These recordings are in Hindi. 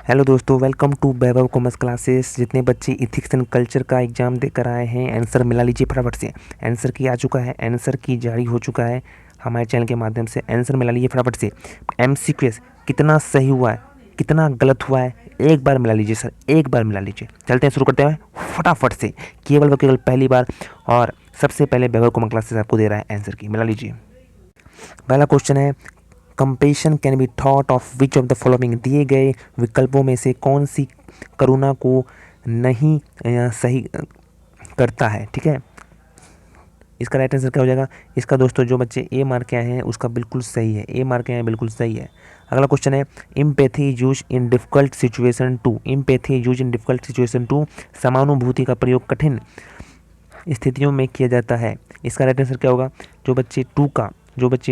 हेलो दोस्तों, welcome to Vaibhav commerce classes. जितने बच्चे इथिक्स एंड कल्चर का एग्जाम देकर आए हैं, आंसर मिला लीजिए फटाफट से। आंसर की आ चुका है, आंसर की जारी हो चुका है हमारे चैनल के माध्यम से। आंसर मिला लीजिए फटाफट से। एमसीक्यूएस कितना सही हुआ है, कितना गलत हुआ है, एक बार मिला लीजिए सर, एक बार मिला लीजिए। चलते हैं, शुरू करते हैं फटाफट से। केवल व केवल पहली बार और सबसे पहले वैभव कॉमर्स क्लासेस आपको दे रहा है आंसर की, मिला लीजिए। पहला क्वेश्चन है, compassion can be thought of which of the following. दिए गए विकल्पों में से कौन सी करुणा को नहीं सही करता है। ठीक है, इसका राइट आंसर क्या हो जाएगा। इसका दोस्तों जो बच्चे ए मार्क के आए हैं उसका बिल्कुल सही है, ए मार्क के आए हैं बिल्कुल सही है। अगला क्वेश्चन है, empathy use in difficult situation to. Empathy use in difficult situation to, समानुभूति का प्रयोग कठिन स्थितियों में किया जाता है। इसका राइट आंसर क्या होगा। जो बच्चे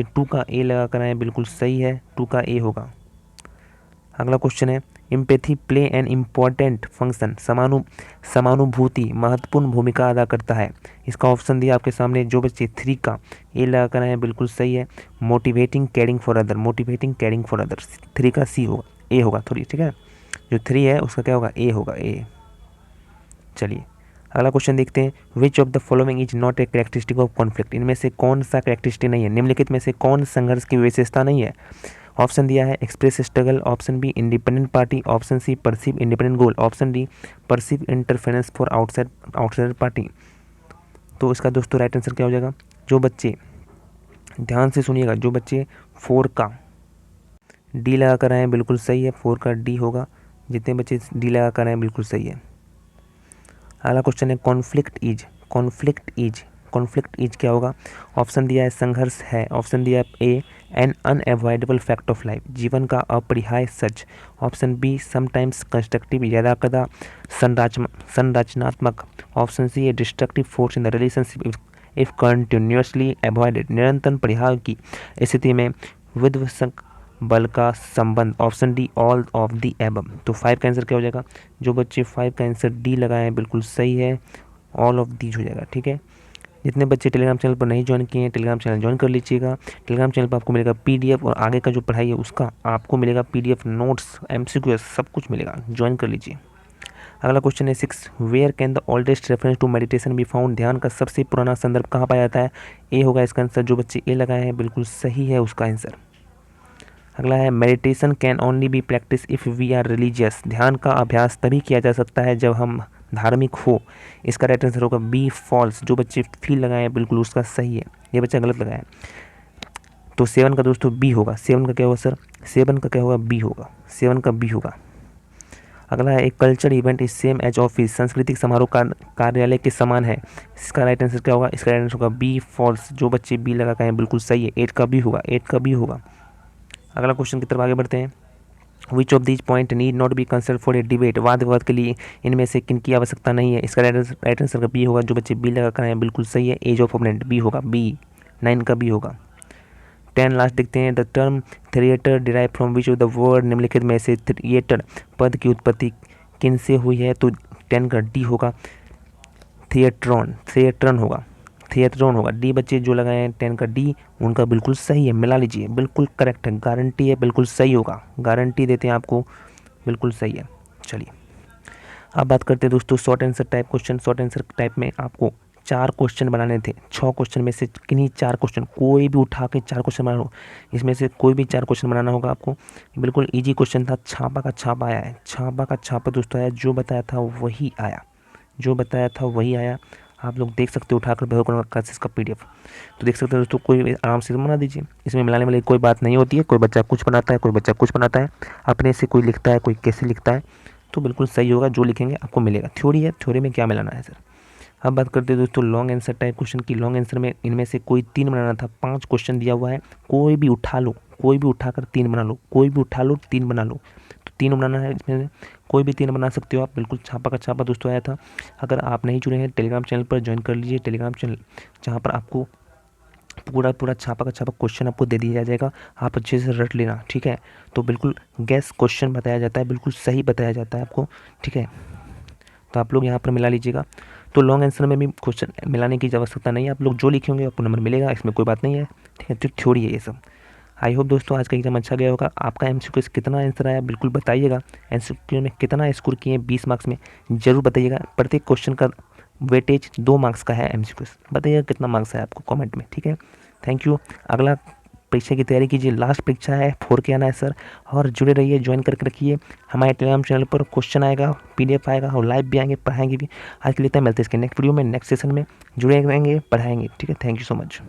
टू का ए लगा कर आए बिल्कुल सही है, टू का ए होगा। अगला क्वेश्चन है, empathy play an important function. समानुभूति महत्वपूर्ण भूमिका अदा करता है। इसका ऑप्शन दिया आपके सामने, जो बच्चे थ्री का ए लगा कर आए हैं बिल्कुल सही है, motivating caring for other. Motivating caring for other, three का सी होगा, ए होगा थोड़ी। ठीक है, जो थ्री है उसका क्या होगा, ए होगा, ए। चलिए अगला क्वेश्चन देखते हैं, which of the following is not a characteristic of conflict. इनमें से कौन सा कैरेक्टरिस्टिक नहीं है, निम्नलिखित में से कौन संघर्ष की विशेषता नहीं है। ऑप्शन दिया है express struggle, option B independent party, option C perceive independent goal, option D perceive interference for outside party. तो इसका दोस्तों राइट आंसर क्या हो जाएगा। जो बच्चे ध्यान से सुनिएगा, जो बच्चे फोर का डी लगा कर आए हैं बिल्कुल सही है, फोर का डी होगा। जितने बच्चे डी लगा कर आए हैं बिल्कुल सही है। अगला क्वेश्चन है, कॉन्फ्लिक्ट इज क्या होगा। ऑप्शन दिया है संघर्ष है, ऑप्शन दिया है A an unavoidable fact of life, जीवन का अपरिहार्य सच। ऑप्शन बी समटाइम्स कंस्ट्रक्टिव, यदाकदा संरचनात्मक। Option C a destructive force in the relationship if continuously avoided, निरंतर परिहार की स्थिति में विध्वंसक बल का संबंध। Option D all of the above. तो फाइव का आंसर क्या हो जाएगा। जो बच्चे फाइव का आंसर डी लगाए हैं बिल्कुल सही है, ऑल ऑफ दीज हो जाएगा। ठीक है, जितने बच्चे टेलीग्राम चैनल पर नहीं ज्वाइन किए हैं, टेलीग्राम चैनल ज्वाइन कर लीजिएगा। टेलीग्राम चैनल पर आपको मिलेगा पीडीएफ और आगे का जो पढ़ाई है उसका आपको मिलेगा पीडीएफ, नोट्स, एमसीक्यू सब कुछ मिलेगा, ज्वाइन कर लीजिए। अगला क्वेश्चन है 6, where can the oldest reference to meditation be found. ध्यान का सबसे पुराना संदर्भ कहाँ पाया जाता है। ए होगा इसका आंसर, जो बच्चे ए लगाए हैं बिल्कुल सही है उसका आंसर। अगला है, meditation can only be practice if we are religious. ध्यान का अभ्यास तभी किया जा सकता है जब हम धार्मिक हो। इसका राइट आंसर होगा बी फॉल्स। जो बच्चे फील लगाए हैं बिल्कुल उसका सही है, ये बच्चा गलत लगाया है। तो सेवन का दोस्तों बी होगा। सेवन का क्या होगा सर, सेवन का क्या होगा, बी होगा, सेवन का बी होगा। अगला है, एक culture event is same as office. सांस्कृतिक समारोह का कार्यालय के समान है। इसका राइट आंसर क्या होगा, इसका राइट आंसर होगा बी फॉल्स। जो बच्चे बी लगा के हैं बिल्कुल सही है, एट का बी होगा, एट का बी होगा। अगला क्वेश्चन की तरफ आगे बढ़ते हैं, which of these point need not be considered for a debate. वाद विवाद के लिए इनमें से किन की आवश्यकता नहीं है। इसका राइट आंसर का बी होगा। जो बच्चे बी लगा कर आए हैं बिल्कुल सही है, एज ऑफ ओपोनेंट, बी होगा, बी, 9 का बी होगा। 10 लास्ट देखते हैं, the term theatre derive from which of the word. निम्नलिखित में से थिएटर पद की उत्पत्ति किन से हुई है। तो 10 का डी होगा, थिएट्रॉन होगा, थिएट्रॉन होगा। डी बच्चे जो लगाए हैं 10 का डी, उनका बिल्कुल सही है, मिला लीजिए, बिल्कुल करेक्ट है, गारंटी है बिल्कुल सही होगा, गारंटी देते हैं आपको, बिल्कुल सही है। चलिए अब बात करते हैं दोस्तों short answer type question. Short answer type में आपको 4 क्वेश्चन बनाने थे। 6 क्वेश्चन में से किन्हीं 4 क्वेश्चन कोई भी उठा के 4 क्वेश्चन बनाना हो, इसमें से कोई भी 4 क्वेश्चन बनाना होगा आपको। बिल्कुल ईजी क्वेश्चन था, छापा का छापा आया है, छापा का छापा दोस्तों आया, जो बताया था वही आया, जो बताया था वही आया। आप लोग देख सकते हो उठाकर वैभव क्लासेस का पीडीएफ, तो देख सकते हो दोस्तों, कोई आराम से बना दीजिए। इसमें मिलाने वाली कोई बात नहीं होती है, कोई बच्चा कुछ बनाता है, कोई बच्चा कुछ बनाता है, अपने से कोई लिखता है, कोई कैसे लिखता है, तो बिल्कुल सही होगा, जो लिखेंगे आपको मिलेगा। थ्योरी है, थ्योरी में क्या मिलाना है सर। अब बात करते हैं दोस्तों लॉन्ग आंसर टाइप क्वेश्चन की। लॉन्ग आंसर में इनमें से कोई 3 बनाना था, 5 क्वेश्चन दिया हुआ है, कोई भी उठा लो, कोई भी उठाकर 3 बना लो, कोई भी उठा लो 3 बना लो। तो 3 बनाना है, इसमें कोई भी 3 बना सकते हो आप, बिल्कुल छापा का छापा दोस्तों आया था। अगर आप नहीं जुड़े हैं टेलीग्राम चैनल पर ज्वाइन कर लीजिए, टेलीग्राम चैनल जहाँ पर आपको पूरा छापा का छापा क्वेश्चन आपको दे दिया जाएगा, आप अच्छे से रट लेना, ठीक है। तो बिल्कुल गैस क्वेश्चन बताया जाता है, बिल्कुल सही बताया जाता है आपको, ठीक है। तो आप लोग यहाँ पर मिला लीजिएगा। तो लॉन्ग आंसर में भी क्वेश्चन मिलाने की आवश्यकता नहीं है, आप लोग जो लिखे होंगे आपको नंबर मिलेगा, इसमें कोई बात नहीं है, ठीक है। तो थ्योरी है ये सब। आई होप दोस्तों आज का एग्जाम अच्छा गया होगा। आपका एमसीक्यू कितना आंसर आया बिल्कुल बताइएगा। एमसीक्यू में कितना स्कोर किए 20 मार्क्स में ज़रूर बताइएगा। प्रत्येक क्वेश्चन का वेटेज 2 मार्क्स का है। एमसीक्यू बताइएगा कितना मार्क्स है आपको कमेंट में, ठीक है। Thank you. अगला परीक्षा की तैयारी कीजिए, लास्ट परीक्षा है 4 के आना है सर, और जुड़े रहिए, ज्वाइन करके रखिए। हमारे टेलीग्राम चैनल पर क्वेश्चन आएगा, पीडीएफ आएगा और लाइव भी आएंगे, पढ़ाएंगे भी। आज के लिए मिलते हैं इसके नेक्स्ट वीडियो में, नेक्स्ट सेशन में। जुड़े रहेंगे, पढ़ाएंगे, ठीक है। Thank you so much.